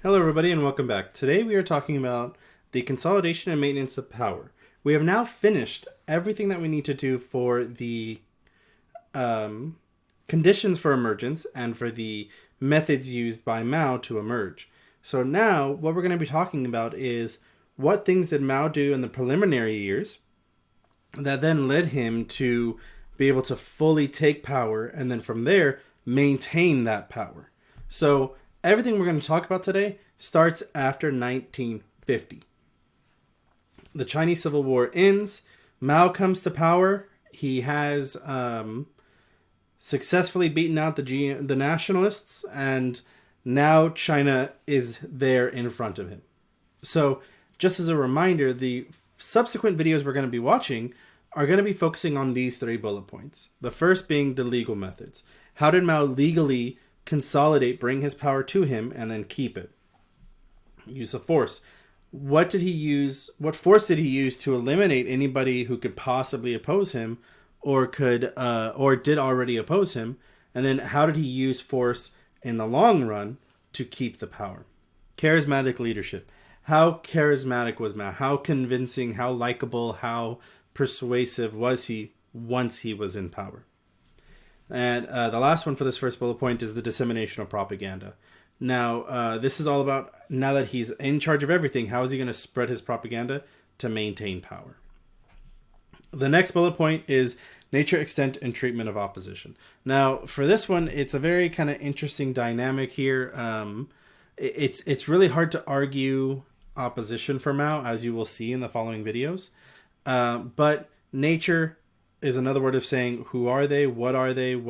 Hello, everybody, and welcome back. Today we are talking about the consolidation and maintenance of power. We have now finished everything that we need to do for the conditions for emergence and for the methods used by Mao to emerge. So now what we're going to be talking about is what things did Mao do in the preliminary years that then led him to be able to fully take power and then from there maintain that power. So everything we're going to talk about today starts after 1950. The Chinese Civil War ends. Mao comes to power. He has successfully beaten out the nationalists, and now China is there in front of him. So, just as a reminder, the subsequent videos we're going to be watching are going to be focusing on these three bullet points. The first being the legal methods. How did Mao legally consolidate, bring his power to him, and then keep it? Use of force. What did he use? What force did he use to eliminate anybody who could possibly oppose him, or did already oppose him? And then how did he use force in the long run to keep the power? Charismatic leadership. How charismatic was Mao? How convincing? How likable? How persuasive was he once he was in power? And the last one for this first bullet point is the dissemination of propaganda. Now, this is all about, now that he's in charge of everything, how is he going to spread his propaganda to maintain power? The next bullet point is nature, extent, and treatment of opposition. Now, for this one, it's a very kind of interesting dynamic here. It's really hard to argue opposition for Mao, as you will see in the following videos. But nature is another word of saying who are they, what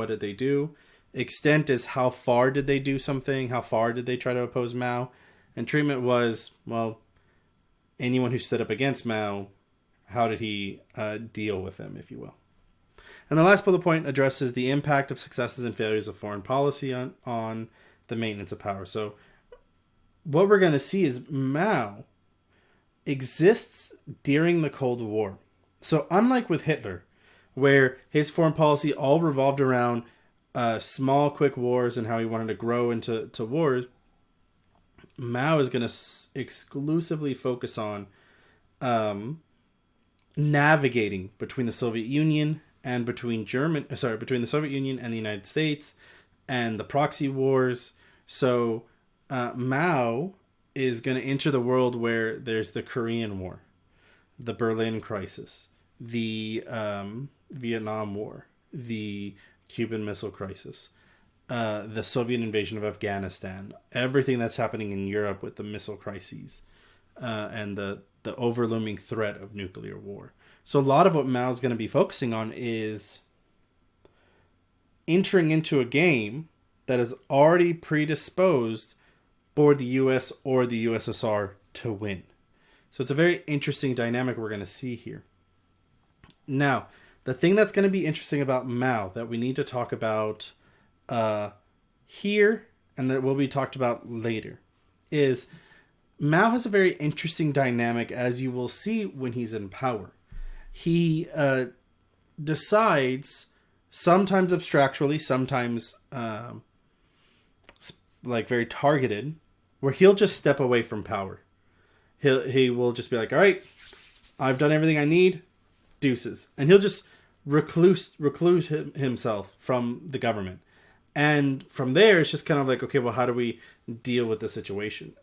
did they do. Extent is how far did they do something, how far did they try to oppose Mao. And treatment was, well, anyone who stood up against Mao, how did he deal with them, if you will. And the last bullet point addresses the impact of successes and failures of foreign policy on the maintenance of power. So what we're going to see is Mao exists during the Cold War. So unlike with Hitler, where his foreign policy all revolved around small, quick wars and how he wanted to grow into wars, Mao is going to exclusively focus on navigating between the Soviet Union and between the Soviet Union and the United States and the proxy wars. So Mao is going to enter the world where there's the Korean War, the Berlin crisis, the Vietnam War, the Cuban Missile Crisis, the Soviet invasion of Afghanistan, everything that's happening in Europe with the missile crises, and the overlooming threat of nuclear war. So a lot of what Mao's going to be focusing on is entering into a game that is already predisposed for the US or the USSR to win. So it's a very interesting dynamic we're going to see here. Now, the thing that's going to be interesting about Mao that we need to talk about here and that will be talked about later is Mao has a very interesting dynamic, as you will see when he's in power. He decides, sometimes abstractly, sometimes like very targeted, where he'll just step away from power. He will just be like, all right, I've done everything I need, deuces. And he'll just recluse himself from the government. And from there, it's just kind of like, okay, well, how do we deal with the situation?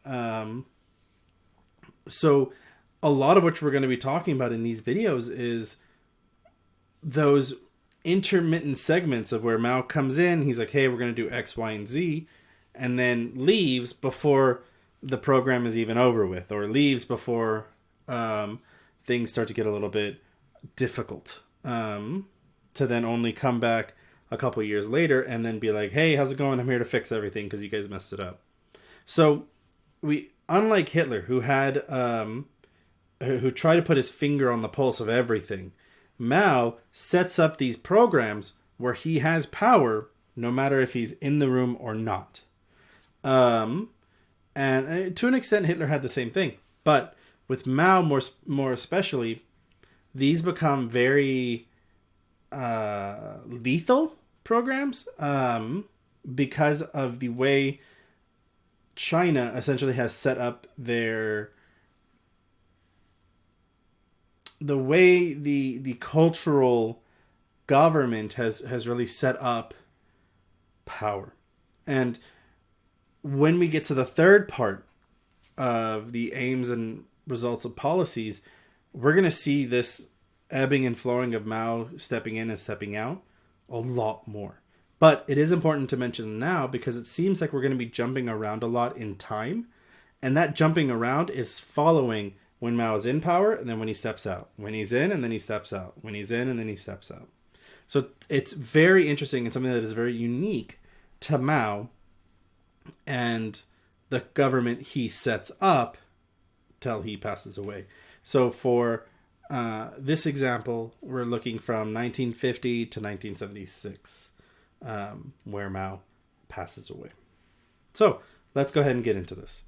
So a lot of what we're going to be talking about in these videos is those intermittent segments of where Mao comes in. He's like, hey, we're going to do X, Y, and Z, and then leaves before the program is even over with, or leaves before things start to get a little bit difficult, to then only come back a couple years later and then be like, hey, how's it going? I'm here to fix everything because you guys messed it up. So unlike Hitler, who had who tried to put his finger on the pulse of everything, Mao sets up these programs where he has power no matter if he's in the room or not. And to an extent, Hitler had the same thing. But with Mao more especially, these become very lethal programs because of the way China essentially has set up the way the cultural government has really set up power. And when we get to the third part of the aims and results of policies, we're going to see this ebbing and flowing of Mao stepping in and stepping out a lot more. But it is important to mention now because it seems like we're going to be jumping around a lot in time. And that jumping around is following when Mao is in power and then when he steps out. When he's in and then he steps out. When he's in and then he steps out. So it's very interesting and something that is very unique to Mao and the government he sets up till he passes away. So for this example, we're looking from 1950 to 1976, where Mao passes away. So let's go ahead and get into this.